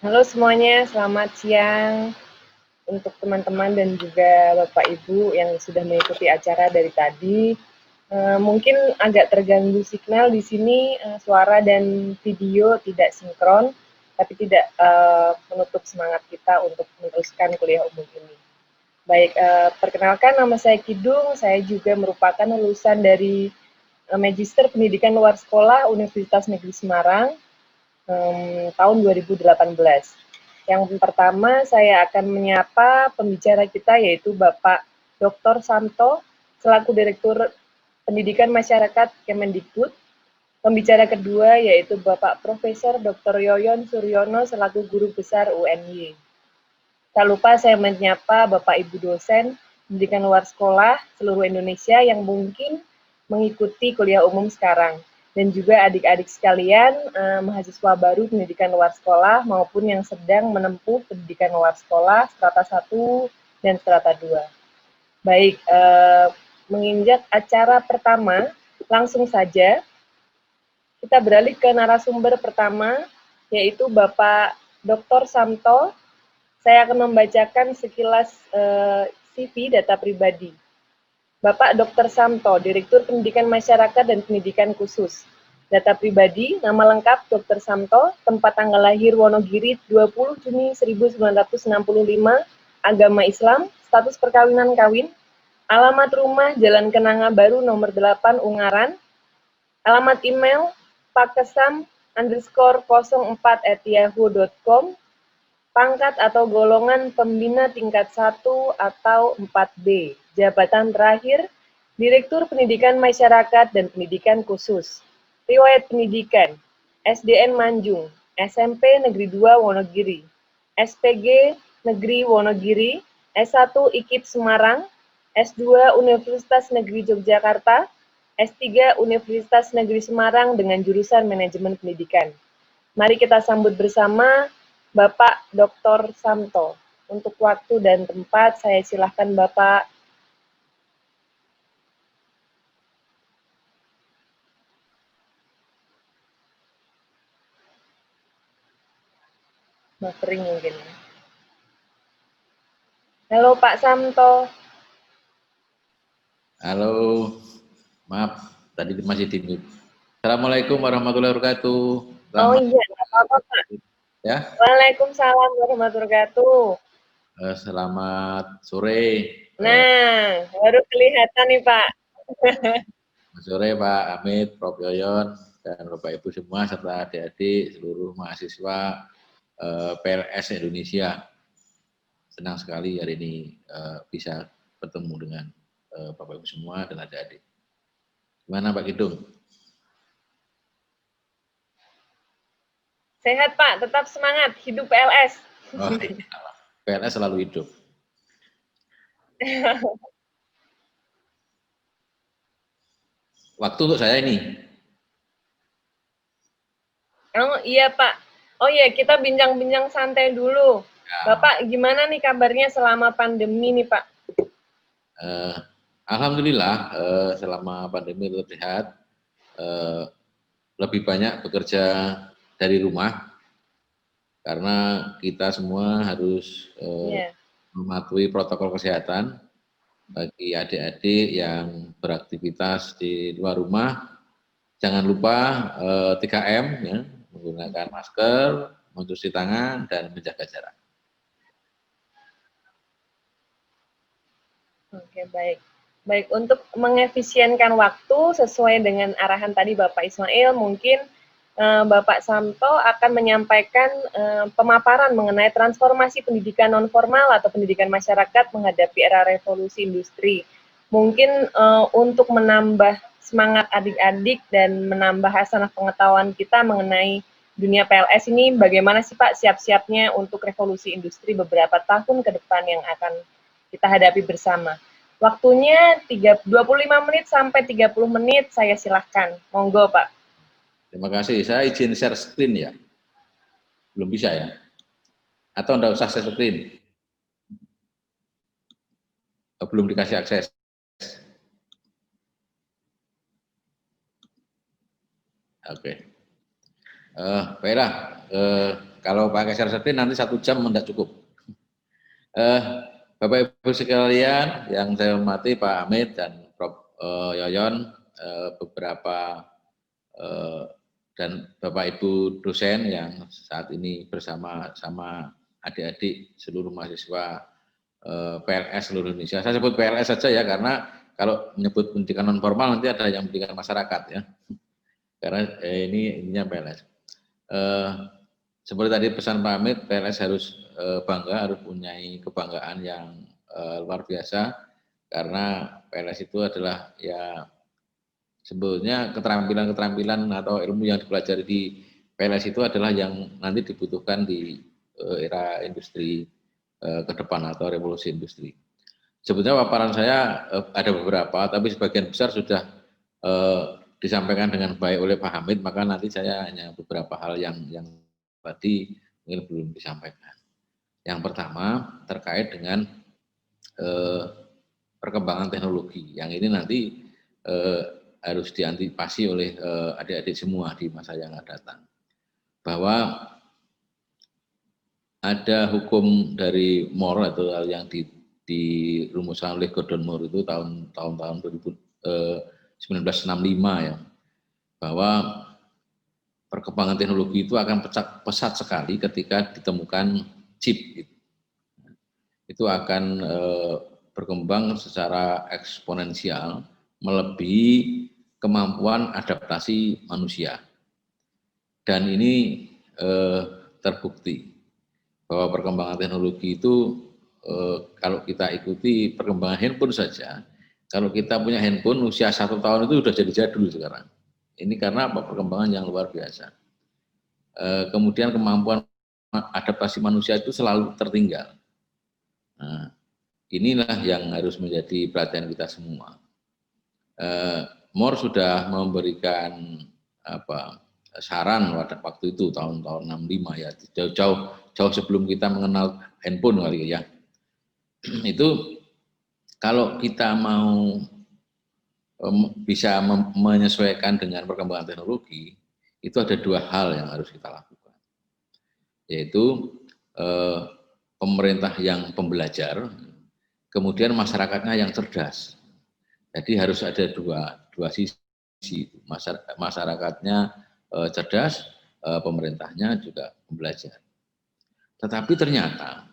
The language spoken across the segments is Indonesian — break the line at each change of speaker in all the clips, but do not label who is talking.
Halo semuanya, selamat siang untuk teman-teman dan juga Bapak Ibu yang sudah mengikuti acara dari tadi. Mungkin agak terganggu signal di sini, suara dan video tidak sinkron, tapi tidak menutup semangat kita untuk meneruskan kuliah umum ini. Baik, perkenalkan nama saya Kidung, saya juga merupakan lulusan dari Magister Pendidikan Luar Sekolah Universitas Negeri Semarang tahun 2018. Yang pertama saya akan menyapa pembicara kita yaitu Bapak Dr. Santo selaku Direktur Pendidikan Masyarakat Kemendikbud. Pembicara kedua yaitu Bapak Profesor Dr. Yoyon Suryono selaku Guru Besar UNY. Tak lupa saya menyapa Bapak Ibu dosen pendidikan luar sekolah seluruh Indonesia yang mungkin mengikuti kuliah umum sekarang dan juga adik-adik sekalian mahasiswa baru pendidikan luar sekolah maupun yang sedang menempuh pendidikan luar sekolah strata 1 dan strata 2. Baik, menginjak acara pertama, langsung saja kita beralih ke narasumber pertama yaitu Bapak Dr. Santo. Saya akan membacakan sekilas CV data pribadi. Bapak Dr. Santo, Direktur Pendidikan Masyarakat dan Pendidikan Khusus. Data pribadi, nama lengkap Dr. Santo, tempat tanggal lahir Wonogiri 20 Juni 1965, agama Islam, status perkawinan kawin, alamat rumah Jalan Kenanga Baru nomor 8 Ungaran, alamat email pakesam_04@yahoo.com, pangkat atau golongan pembina tingkat 1 atau 4B. Jabatan terakhir, Direktur Pendidikan Masyarakat dan Pendidikan Khusus. Riwayat pendidikan, SDN Manjung, SMP Negeri 2 Wonogiri, SPG Negeri Wonogiri, S1 IKIP Semarang, S2 Universitas Negeri Yogyakarta, S3 Universitas Negeri Semarang dengan jurusan Manajemen Pendidikan. Mari kita sambut bersama Bapak Dr. Santo. Untuk waktu dan tempat, saya silahkan Bapak. Buffering mungkin. Halo Pak Santo.
Halo, maaf, tadi masih di mute. Assalamualaikum warahmatullahi wabarakatuh.
Oh iya, nggak apa-apa Pak.
Ya.
Waalaikumsalam warahmatullahi wabarakatuh.
Selamat sore.
Nah, baru kelihatan nih Pak.
Selamat sore Pak Amit, Prof. Yoyon, dan Bapak Ibu semua, serta adik-adik seluruh mahasiswa PLS Indonesia. Senang sekali hari ini bisa bertemu dengan Bapak Ibu semua dan adik-adik. Gimana Pak Kidung?
Sehat Pak, tetap semangat, hidup PLS.
Oh, iya. PLS selalu hidup. Waktu untuk saya ini.
Oh iya Pak. Oh iya, kita bincang-bincang santai dulu.
Ya.
Bapak gimana nih kabarnya selama pandemi nih Pak?
Alhamdulillah selama pandemi tetap sehat. Lebih banyak bekerja dari rumah karena kita semua harus mematuhi protokol kesehatan. Bagi adik-adik yang beraktivitas di luar rumah, jangan lupa 3M, ya, menggunakan masker, mencuci tangan, dan menjaga jarak.
Oke, baik. Baik, untuk mengefisienkan waktu sesuai dengan arahan tadi Bapak Ismail, mungkin Bapak Santo akan menyampaikan pemaparan mengenai transformasi pendidikan non-formal atau pendidikan masyarakat menghadapi era revolusi industri. Mungkin untuk menambah semangat adik-adik dan menambah hasanah pengetahuan kita mengenai dunia PLS ini, bagaimana sih Pak siap-siapnya untuk revolusi industri beberapa tahun ke depan yang akan kita hadapi bersama. Waktunya 25 menit sampai 30 menit, saya silahkan. Monggo, Pak.
Terima kasih. Saya izin share screen ya. Belum bisa ya? Atau enggak usah share screen? Belum dikasih akses. Oke. Baiklah. Kalau pakai share nanti 1 jam tidak cukup. Bapak Ibu sekalian yang saya hormati, Pak Hamid dan Prof. Yoyon, beberapa dan Bapak Ibu dosen yang saat ini bersama adik-adik seluruh mahasiswa PLS seluruh Indonesia. Saya sebut PLS saja ya, karena kalau menyebut pendidikan non formal nanti ada yang pendidikan masyarakat ya. Karena ini intinya PLS. Seperti tadi pesan Pak Hamid, PLS harus bangga, harus punya kebanggaan yang luar biasa, karena PLS itu adalah ya sebetulnya keterampilan atau ilmu yang dipelajari di PLS itu adalah yang nanti dibutuhkan di era industri ke depan atau revolusi industri. Sebetulnya paparan saya ada beberapa, tapi sebagian besar sudah disampaikan dengan baik oleh Pak Hamid, maka nanti saya hanya beberapa hal yang tadi mungkin belum disampaikan. Yang pertama terkait dengan perkembangan teknologi, yang ini nanti harus diantisipasi oleh adik-adik semua di masa yang akan datang. Bahwa ada hukum dari Moore atau yang dirumuskan oleh Gordon Moore itu tahun 1965 ya, bahwa perkembangan teknologi itu akan pesat sekali ketika ditemukan chip. Itu akan berkembang secara eksponensial melebihi kemampuan adaptasi manusia. Dan ini terbukti bahwa perkembangan teknologi itu kalau kita ikuti perkembangan handphone saja, kalau kita punya handphone usia 1 tahun itu sudah jadi jadul sekarang. Ini karena apa? Perkembangan yang luar biasa. Kemudian kemampuan adaptasi manusia itu selalu tertinggal. Nah, inilah yang harus menjadi perhatian kita semua. Moore sudah memberikan saran pada waktu itu tahun 65 ya, jauh sebelum kita mengenal handphone kali ya. Itu kalau kita mau bisa menyesuaikan dengan perkembangan teknologi, itu ada 2 hal yang harus kita lakukan, yaitu pemerintah yang pembelajar, kemudian masyarakatnya yang cerdas. Jadi harus ada dua sisi, masyarakatnya cerdas, pemerintahnya juga belajar. Tetapi ternyata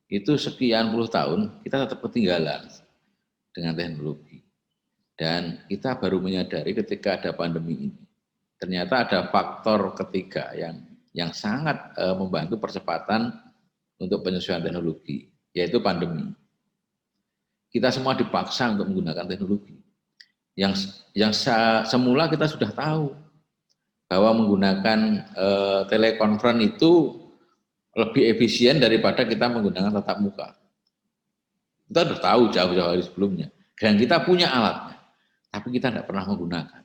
itu sekian puluh tahun kita tetap ketinggalan dengan teknologi. Dan kita baru menyadari ketika ada pandemi ini. Ternyata ada faktor ketiga yang sangat membantu percepatan untuk penyesuaian teknologi, yaitu pandemi. Kita semua dipaksa untuk menggunakan teknologi. Yang semula kita sudah tahu bahwa menggunakan telekonferensi itu lebih efisien daripada kita menggunakan tatap muka. Kita sudah tahu jauh-jauh hari sebelumnya. Dan kita punya alatnya, tapi kita tidak pernah menggunakan.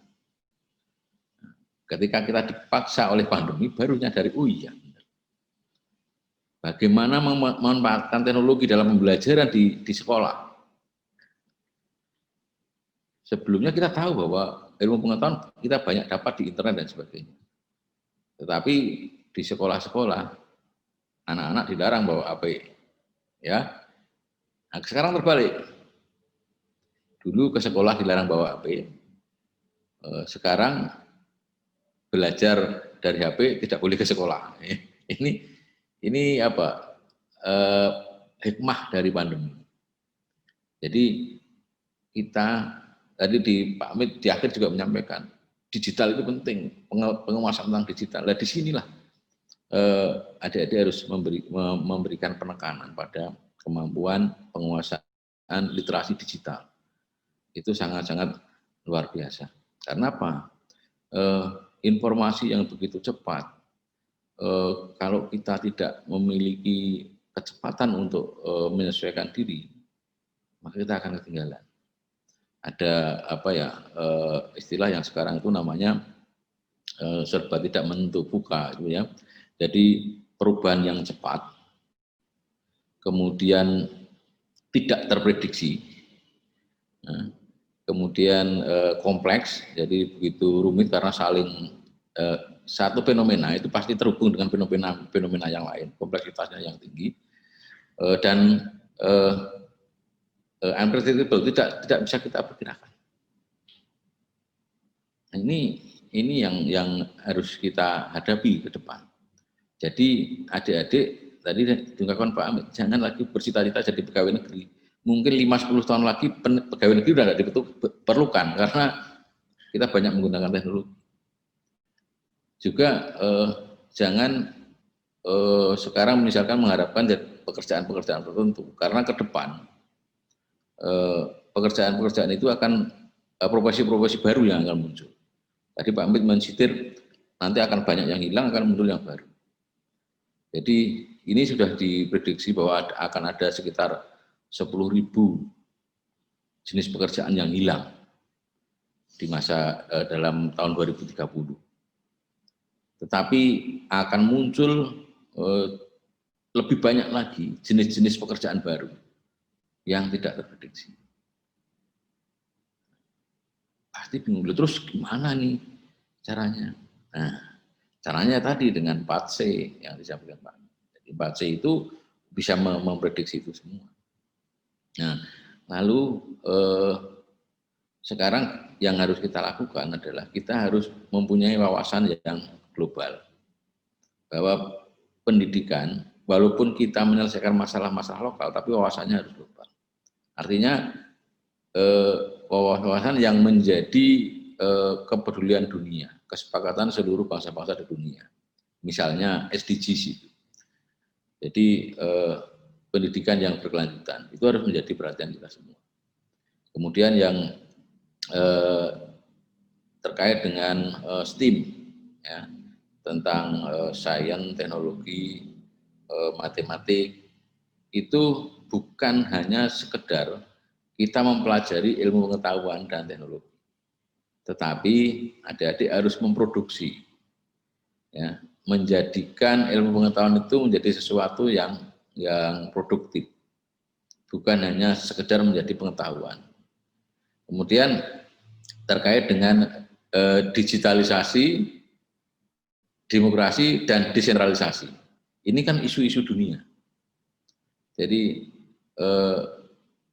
Ketika kita dipaksa oleh pandemi, baru nyadari, oh iya. Bagaimana memanfaatkan teknologi dalam pembelajaran di sekolah. Sebelumnya kita tahu bahwa ilmu pengetahuan kita banyak dapat di internet dan sebagainya. Tetapi di sekolah-sekolah, anak-anak dilarang bawa HP. Ya. Nah, sekarang terbalik. Dulu ke sekolah dilarang bawa HP. Sekarang belajar dari HP tidak boleh ke sekolah. Ini apa? Hikmah dari pandemi. Jadi kita tadi Pak Hamid di akhir juga menyampaikan digital itu penting, penguasaan tentang digital. Nah, disinilah adik-adik harus memberikan penekanan pada kemampuan penguasaan literasi digital. Itu sangat-sangat luar biasa. Karena apa? Informasi yang begitu cepat, kalau kita tidak memiliki kecepatan untuk menyesuaikan diri, maka kita akan ketinggalan. Ada istilah yang sekarang itu namanya serba tidak menentu buka, gitu ya. Jadi perubahan yang cepat, kemudian tidak terprediksi, kemudian kompleks, jadi begitu rumit karena saling satu fenomena itu pasti terhubung dengan fenomena yang lain, kompleksitasnya yang tinggi, dan unpredictable, tidak bisa kita perkirakan. Ini yang harus kita hadapi ke depan. Jadi adik-adik tadi diungkapkan Pak Amit, jangan lagi bercita-cita jadi pegawai negeri. Mungkin 5-10 tahun lagi pegawai negeri sudah tidak diperlukan karena kita banyak menggunakan teknologi. Juga jangan sekarang misalkan mengharapkan pekerjaan-pekerjaan tertentu, karena ke depan pekerjaan-pekerjaan itu akan profesi-profesi baru yang akan muncul. Tadi Pak Amit mensitir nanti akan banyak yang hilang, akan muncul yang baru. Jadi ini sudah diprediksi bahwa akan ada sekitar 10.000 jenis pekerjaan yang hilang di masa dalam tahun 2030. Tetapi akan muncul lebih banyak lagi jenis-jenis pekerjaan baru yang tidak terprediksi. Pasti bingung, terus gimana nih caranya? Nah, caranya tadi dengan 4C yang disampaikan Pak. Jadi 4C itu bisa memprediksi itu semua. Nah, lalu sekarang yang harus kita lakukan adalah kita harus mempunyai wawasan yang global. Bahwa pendidikan, walaupun kita menyelesaikan masalah-masalah lokal, tapi wawasannya harus global. Artinya wawasan yang menjadi kepedulian dunia, kesepakatan seluruh bangsa-bangsa di dunia. Misalnya SDGs itu. Jadi pendidikan yang berkelanjutan itu harus menjadi perhatian kita semua. Kemudian yang terkait dengan STEAM, ya, tentang sains, teknologi, matematik, itu bukan hanya sekedar kita mempelajari ilmu pengetahuan dan teknologi, tetapi adik-adik harus memproduksi, ya, menjadikan ilmu pengetahuan itu menjadi sesuatu yang produktif, bukan hanya sekedar menjadi pengetahuan. Kemudian terkait dengan digitalisasi, demokrasi, dan desentralisasi. Ini kan isu-isu dunia. Jadi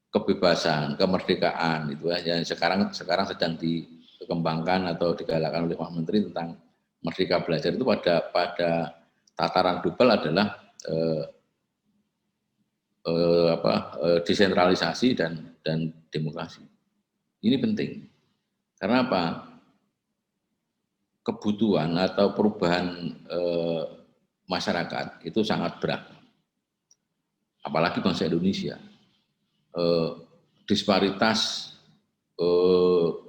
kebebasan, kemerdekaan itu yang sekarang sedang dikembangkan atau digalakkan oleh Pak Menteri tentang Merdeka Belajar itu pada tataran global adalah desentralisasi dan demokrasi. Ini penting. Karena apa? Kebutuhan atau perubahan masyarakat itu sangat berat. Apalagi bangsa Indonesia. Disparitas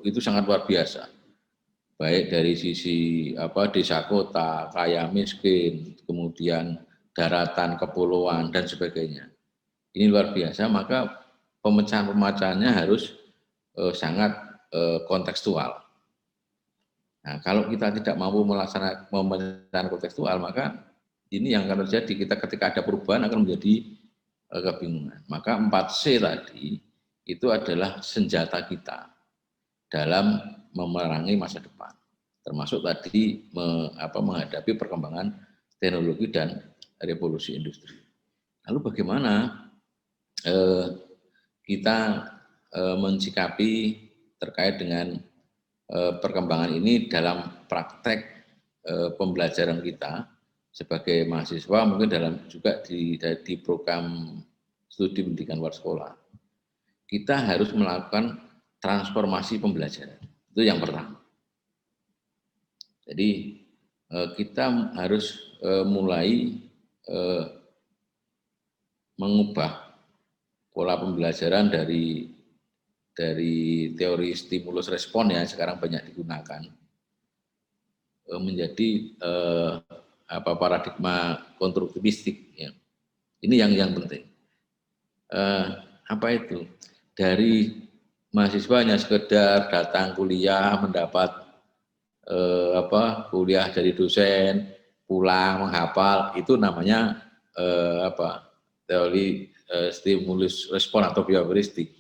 itu sangat luar biasa. Baik dari sisi desa kota, kaya miskin, kemudian daratan, kepulauan dan sebagainya. Ini luar biasa, maka pemecahan-pemecahannya harus sangat kontekstual. Nah, kalau kita tidak mampu melaksanakan pemecahan kontekstual, maka ini yang akan terjadi. Kita ketika ada perubahan akan menjadi kebingungan. Maka 4C tadi itu adalah senjata kita dalam memerangi masa depan. Termasuk tadi menghadapi perkembangan teknologi dan revolusi industri. Lalu bagaimana kita mensikapi terkait dengan perkembangan ini dalam praktek pembelajaran kita sebagai mahasiswa, mungkin juga di program studi pendidikan luar sekolah. Kita harus melakukan transformasi pembelajaran. Itu yang pertama. Jadi kita harus mulai mengubah pola pembelajaran dari teori stimulus respon yang sekarang banyak digunakan menjadi paradigma konstruktivistik. Ya. Ini yang penting. Apa itu? Dari mahasiswa hanya sekedar datang kuliah, mendapat kuliah dari dosen, pulang menghafal, itu namanya teori stimulus respon atau bioheuristik.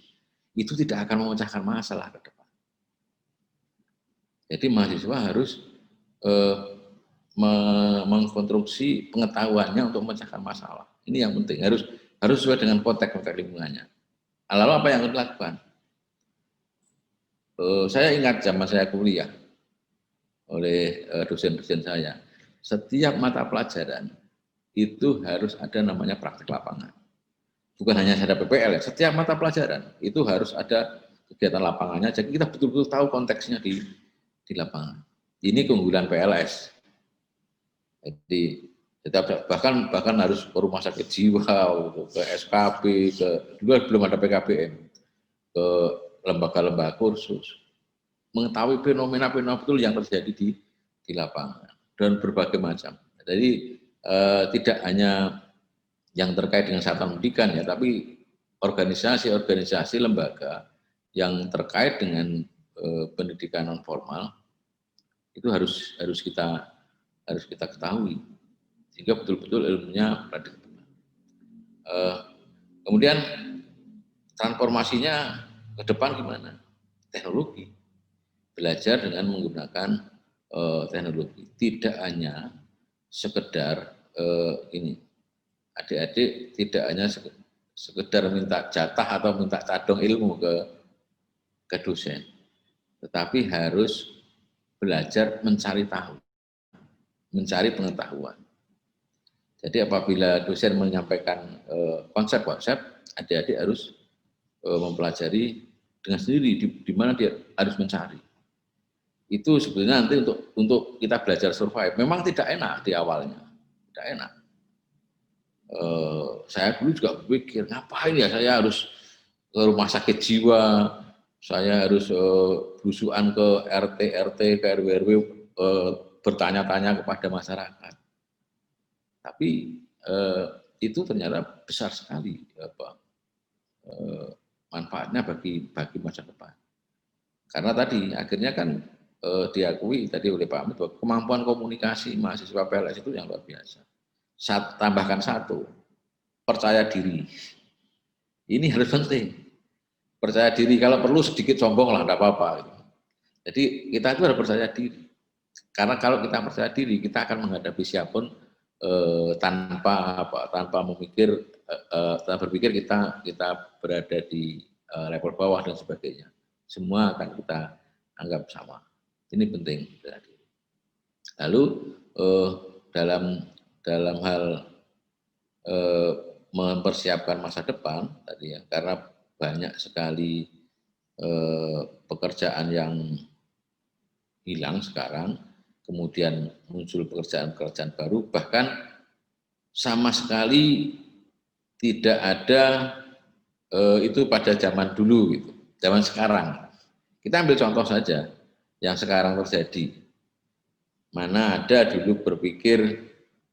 Itu tidak akan memecahkan masalah ke depan. Jadi mahasiswa harus mengkonstruksi pengetahuannya untuk memecahkan masalah. Ini yang penting, harus sesuai dengan konteks lingkungannya. Lalu apa yang harus dilakukan? Saya ingat zaman saya kuliah oleh dosen-dosen saya, setiap mata pelajaran itu harus ada namanya praktek lapangan. Bukan hanya ada PPL ya, setiap mata pelajaran itu harus ada kegiatan lapangannya. Jadi kita betul-betul tahu konteksnya di lapangan. Ini keunggulan PLS. Jadi bahkan harus ke rumah sakit jiwa, ke SKP, dulu belum ada PKBM, ke lembaga-lembaga kursus, mengetahui fenomena-fenomena betul yang terjadi di lapangan dan berbagai macam. Jadi tidak hanya yang terkait dengan satuan pendidikan ya, tapi organisasi-organisasi lembaga yang terkait dengan pendidikan non formal itu harus kita ketahui sehingga betul-betul ilmunya pada kemudian transformasinya ke depan gimana? Teknologi, belajar dengan menggunakan teknologi, tidak hanya sekedar ini adik-adik tidak hanya sekedar minta jatah atau minta cadong ilmu ke dosen, tetapi harus belajar mencari tahu, mencari pengetahuan. Jadi apabila dosen menyampaikan konsep-konsep, adik-adik harus mempelajari dengan sendiri di mana dia harus mencari. Itu sebenarnya nanti untuk kita belajar survive. Memang tidak enak di awalnya, tidak enak. Saya dulu juga berpikir, ngapain ya saya harus ke rumah sakit jiwa, saya harus berusukan ke RT, ke RW, bertanya-tanya kepada masyarakat. Tapi itu ternyata besar sekali manfaatnya bagi masa depan. Karena tadi akhirnya kan diakui tadi oleh Pak Amit bahwa kemampuan komunikasi mahasiswa PLS itu yang luar biasa. Tambahkan satu, percaya diri. Ini harus penting. Percaya diri, kalau perlu sedikit sombong lah, enggak apa-apa. Jadi kita itu harus percaya diri. Karena kalau kita percaya diri, kita akan menghadapi siapapun tanpa memikir, tanpa berpikir kita berada di level bawah dan sebagainya. Semua akan kita anggap sama. Ini penting. Lalu dalam hal mempersiapkan masa depan tadi ya, karena banyak sekali pekerjaan yang hilang sekarang, kemudian muncul pekerjaan-pekerjaan baru, bahkan sama sekali tidak ada itu pada zaman dulu gitu, zaman sekarang. Kita ambil contoh saja yang sekarang terjadi. Mana ada dulu berpikir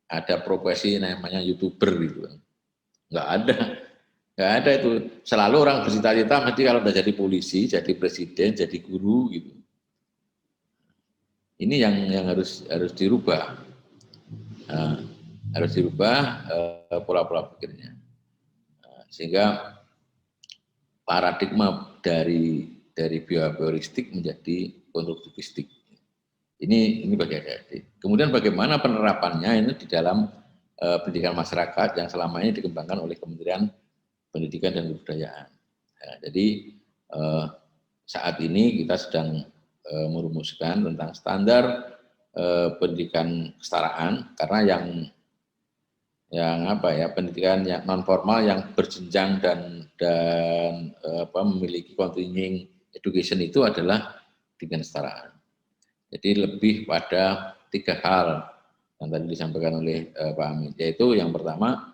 ada profesi namanya YouTuber gitu. Nggak ada itu. Selalu orang bercita-cita mesti kalau udah jadi polisi, jadi presiden, jadi guru gitu. Ini yang harus dirubah. Harus dirubah pola-pola pikirnya. Sehingga paradigma dari behavioristik menjadi konstruktivistik. Ini bagi adik-adik. Kemudian bagaimana penerapannya ini di dalam pendidikan masyarakat yang selama ini dikembangkan oleh Kementerian Pendidikan dan Kebudayaan. Nah, jadi saat ini kita sedang merumuskan tentang standar pendidikan kesetaraan, karena pendidikan yang non formal yang berjenjang dan memiliki continuing education itu adalah pendidikan kesetaraan. Jadi lebih pada 3 hal yang tadi disampaikan oleh Pak Amit, yaitu yang pertama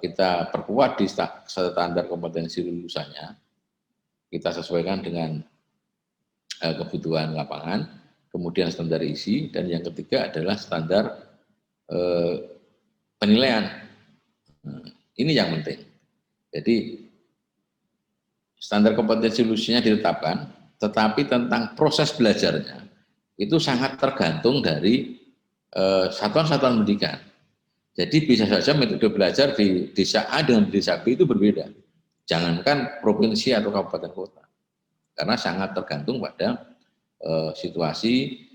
kita perkuat di standar kompetensi lulusannya, kita sesuaikan dengan kebutuhan lapangan, kemudian standar isi, dan yang ketiga adalah standar penilaian. Ini yang penting. Jadi standar kompetensi lulusannya ditetapkan, tetapi tentang proses belajarnya itu sangat tergantung dari satuan-satuan pendidikan. Jadi bisa saja metode belajar di desa A dengan desa B itu berbeda. Jangankan provinsi atau kabupaten kota. Karena sangat tergantung pada situasi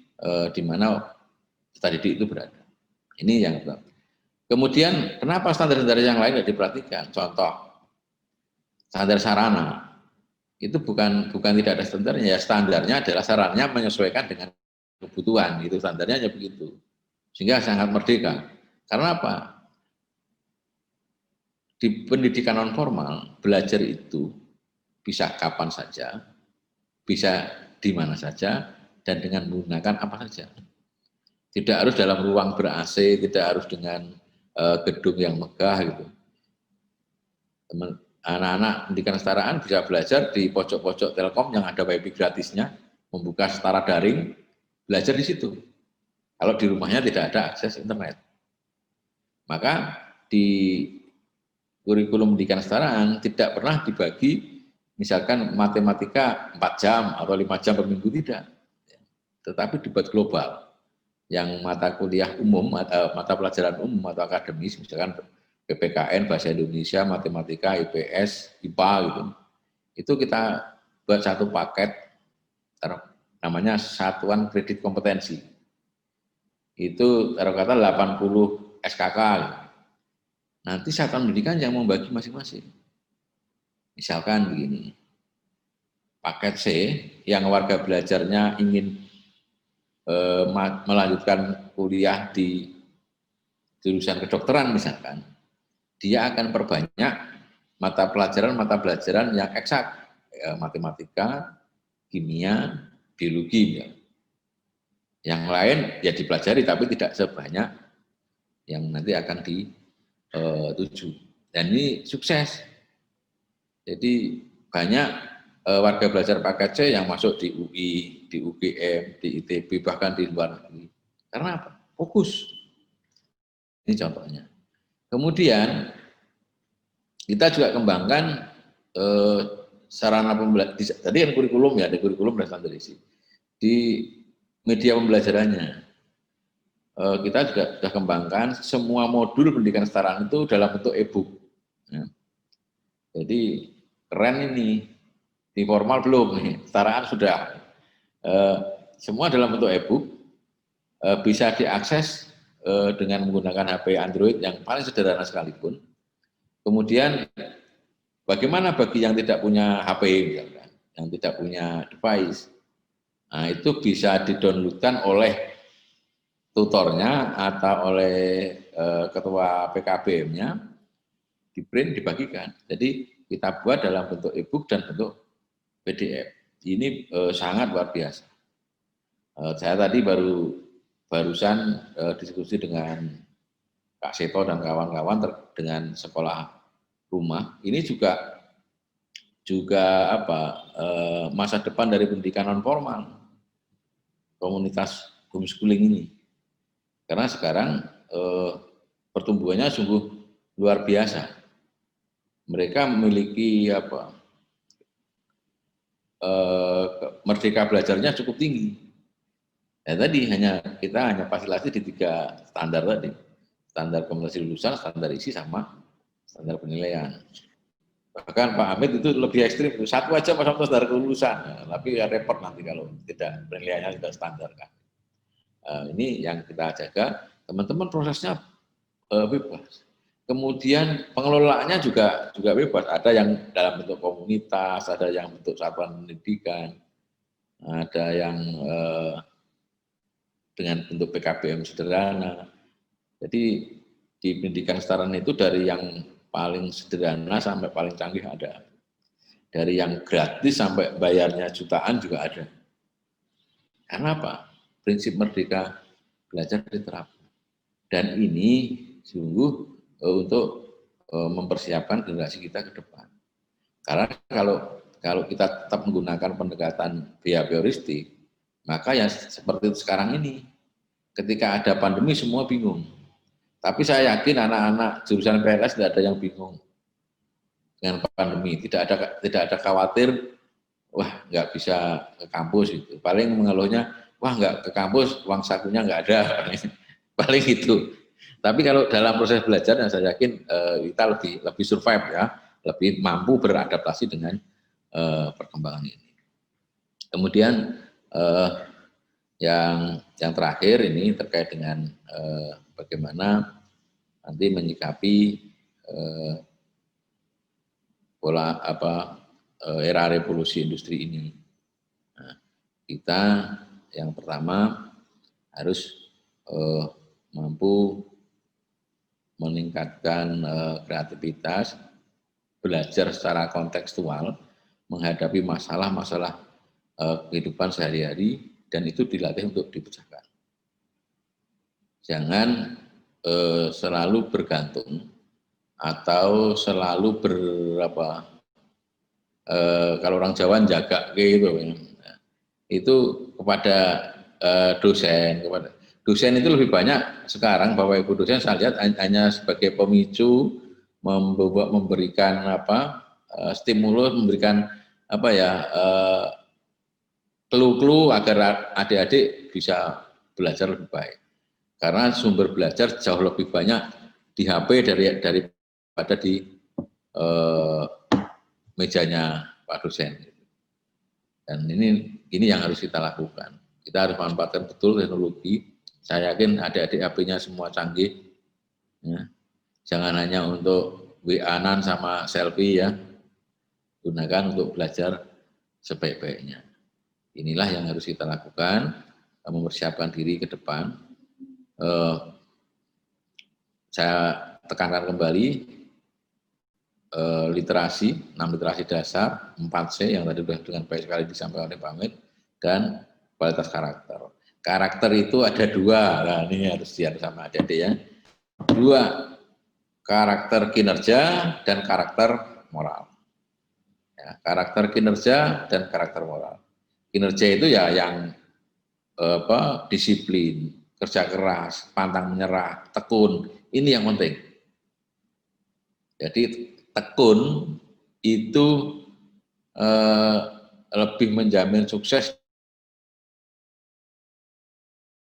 di mana peserta didik itu berada. Ini yang pertama. Kemudian kenapa standar-standar yang lain tidak diperhatikan? Contoh, standar sarana itu bukan tidak ada standarnya, ya standarnya adalah sarannya menyesuaikan dengan kebutuhan, itu standarnya hanya begitu. Sehingga sangat merdeka. Karena apa? Di pendidikan non formal, belajar itu bisa kapan saja, bisa di mana saja, dan dengan menggunakan apa saja. Tidak harus dalam ruang ber-AC, tidak harus dengan gedung yang megah gitu. Anak-anak pendidikan kesetaraan bisa belajar di pojok-pojok Telkom yang ada wifi gratisnya, membuka setara daring, belajar di situ. Kalau di rumahnya tidak ada akses internet. Maka di kurikulum pendidikan kesetaraan tidak pernah dibagi misalkan matematika 4 jam atau 5 jam per minggu, tidak. Tetapi dibuat global. Yang mata kuliah umum, mata pelajaran umum atau akademis, misalkan PPKN, Bahasa Indonesia, Matematika, IPS, IPA gitu. Itu kita buat satu paket, namanya Satuan Kredit Kompetensi. Itu taruh kata 80 SKK. Nanti satuan pendidikan yang membagi masing-masing. Misalkan begini, paket C yang warga belajarnya ingin melanjutkan kuliah di jurusan kedokteran misalkan, dia akan perbanyak mata pelajaran yang eksak, matematika, kimia, biologi. Ya. Yang lain ya dipelajari tapi tidak sebanyak yang nanti akan dituju. Dan ini sukses. Jadi banyak warga belajar paket C yang masuk di UI, di UGM, di ITB, bahkan di luar negeri. Karena apa? Fokus. Ini contohnya. Kemudian kita juga kembangkan sarana pembelajaran. Tadi kan kurikulum ya, ada kurikulum dan standarisasi. Di media pembelajarannya, kita juga sudah kembangkan semua modul pendidikan kesetaraan itu dalam bentuk e-book. Ya. Jadi keren ini, di formal belum nih, kesetaraan sudah. Semua dalam bentuk e-book, bisa diakses dengan menggunakan HP Android yang paling sederhana sekalipun. Kemudian bagaimana bagi yang tidak punya HP, misalkan, yang tidak punya device? Nah, itu bisa didownloadkan oleh tutornya atau oleh ketua PKBM-nya, di print, dibagikan. Jadi kita buat dalam bentuk e-book dan bentuk PDF. Ini sangat luar biasa. Saya tadi barusan diskusi dengan Kak Seto dan kawan-kawan dengan sekolah rumah. Ini juga masa depan dari pendidikan non formal, komunitas homeschooling ini. Karena sekarang pertumbuhannya sungguh luar biasa. Mereka memiliki merdeka belajarnya cukup tinggi. Ya tadi kita hanya fasilitasi di 3 standar tadi. Standar kompetensi lulusan, standar isi, sama standar penilaian. Bahkan Pak Hamid itu lebih ekstrim, satu aja masuk standar kelulusan, nah, tapi ya repot nanti kalau tidak penilaiannya tidak standar kan. Ini yang kita jaga, teman-teman prosesnya bebas. Kemudian pengelolaannya juga bebas, ada yang dalam bentuk komunitas, ada yang bentuk satuan pendidikan, ada yang dengan bentuk PKBM sederhana. Jadi di pendidikan kesetaraan itu dari yang paling sederhana sampai paling canggih ada. Dari yang gratis sampai bayarnya jutaan juga ada. Karena apa? Prinsip merdeka belajar diterapkan. Dan ini sungguh untuk mempersiapkan generasi kita ke depan. Karena kalau kita tetap menggunakan pendekatan behavioristik, maka ya seperti sekarang ini, ketika ada pandemi semua bingung. Tapi saya yakin anak-anak jurusan PNS tidak ada yang bingung dengan pandemi. Tidak ada khawatir, wah nggak bisa ke kampus itu. Paling mengeluhnya, wah nggak ke kampus, uang sakunya nggak ada. Paling itu. Tapi kalau dalam proses belajar, saya yakin kita lebih survive ya, lebih mampu beradaptasi dengan perkembangan ini. Kemudian Yang terakhir ini terkait dengan bagaimana nanti menyikapi era revolusi industri ini. Nah, kita yang pertama harus mampu meningkatkan kreativitas, belajar secara kontekstual, menghadapi masalah-masalah kehidupan sehari-hari, dan itu dilatih untuk dipecahkan. Jangan selalu bergantung atau selalu kalau orang Jawa jaga gitu, itu kepada dosen itu lebih banyak sekarang. Bapak Ibu dosen saya lihat hanya sebagai pemicu, memberikan stimulus, memberikan clue-clue agar adik-adik bisa belajar lebih baik. Karena sumber belajar jauh lebih banyak di HP daripada di mejanya Pak dosen. Dan ini yang harus kita lakukan. Kita harus manfaatkan betul teknologi. Saya yakin adik-adik HP-nya semua canggih. Ya. Jangan hanya untuk WA-an sama selfie ya. Gunakan untuk belajar sebaik-baiknya. Inilah yang harus kita lakukan, mempersiapkan diri ke depan. Saya tekankan kembali literasi, 6 literasi dasar, 4C yang tadi sudah dengan baik sekali disampaikan oleh Pak Amit, dan kualitas karakter. Karakter itu ada 2, nah ini harus diharus sama adik-adik ya. 2, karakter kinerja dan karakter moral. Ya, karakter kinerja dan karakter moral. Kinerja itu ya yang disiplin, kerja keras, pantang menyerah, tekun. Ini yang penting. Jadi tekun itu lebih menjamin sukses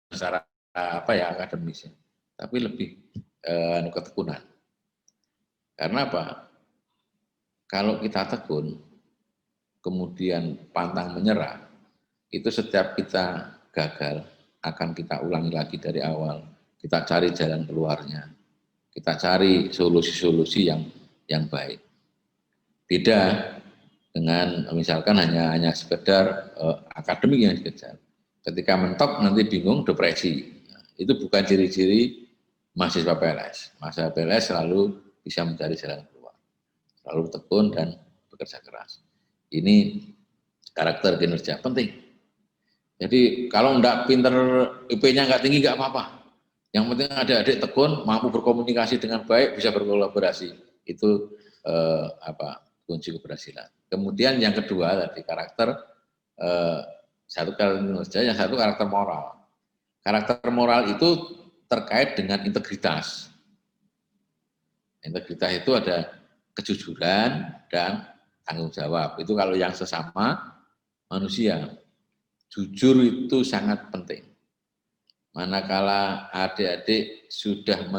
secara akademis, tapi lebih ketekunan. Karena apa? Kalau kita tekun, kemudian pantang menyerah, itu setiap kita gagal akan kita ulangi lagi dari awal. Kita cari jalan keluarnya, kita cari solusi-solusi yang baik. Beda dengan misalkan hanya sekedar akademik yang dikejar. Ketika mentok nanti bingung, depresi. Itu bukan ciri-ciri mahasiswa PLS. Mahasiswa PLS selalu bisa mencari jalan keluar, selalu tekun dan bekerja keras. Ini karakter kinerja penting. Jadi kalau enggak pinter, IP-nya enggak tinggi enggak apa-apa. Yang penting adik-adik tekun, mampu berkomunikasi dengan baik, bisa berkolaborasi. Itu kunci keberhasilan. Kemudian yang kedua tadi karakter, satu karakter kinerja, yang satu karakter moral. Karakter moral itu terkait dengan integritas. Integritas itu ada kejujuran dan tanggung jawab. Itu kalau yang sesama manusia. Jujur itu sangat penting. Manakala adik-adik sudah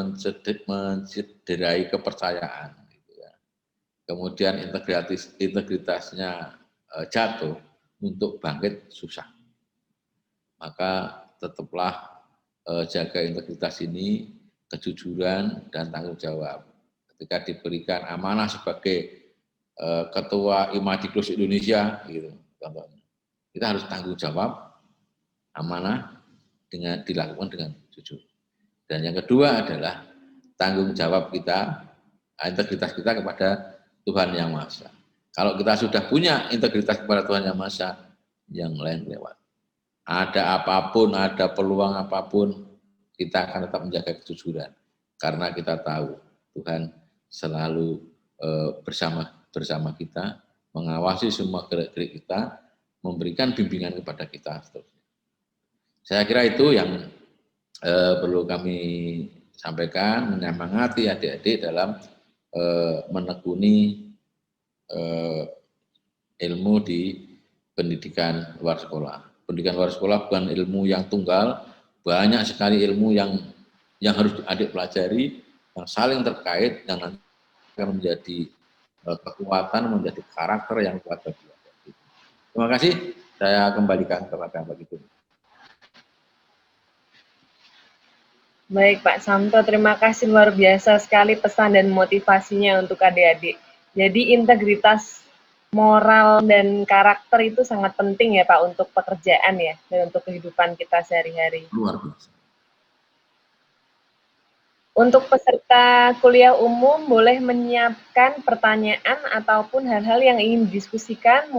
mencederai kepercayaan, gitu ya. Kemudian integritasnya jatuh, untuk bangkit susah. Maka tetaplah jaga integritas ini, kejujuran dan tanggung jawab. Ketika diberikan amanah sebagai Ketua Imadikus Indonesia, gitu, contohnya, kita harus tanggung jawab, amanah dengan dilakukan dengan jujur. Dan yang kedua adalah tanggung jawab kita, integritas kita kepada Tuhan Yang Maha Esa. Kalau kita sudah punya integritas kepada Tuhan Yang Maha Esa, yang lain lewat. Ada apapun, ada peluang apapun, kita akan tetap menjaga kejujuran. Karena kita tahu Tuhan selalu bersama kita, mengawasi semua gerak-gerik kita, memberikan bimbingan kepada kita. Saya kira itu yang perlu kami sampaikan, menyemangati adik-adik dalam menekuni ilmu di pendidikan luar sekolah. Pendidikan luar sekolah bukan ilmu yang tunggal, banyak sekali ilmu yang harus adik pelajari, yang saling terkait, yang nanti akan menjadi kekuatan, menjadi karakter yang kuat bagi adik. Terima kasih, saya kembalikan kepada Pak Gubernur.
Baik Pak Samto, terima kasih luar biasa sekali pesan dan motivasinya untuk adik-adik. Jadi integritas moral dan karakter itu sangat penting ya Pak untuk pekerjaan ya, dan untuk kehidupan kita sehari-hari.
Luar biasa.
Untuk peserta kuliah umum boleh menyiapkan pertanyaan ataupun hal-hal yang ingin didiskusikan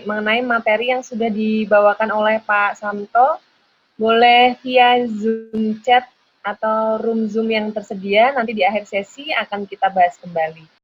mengenai materi yang sudah dibawakan oleh Pak Samto. Boleh via Zoom chat atau room Zoom yang tersedia, nanti di akhir sesi akan kita bahas kembali.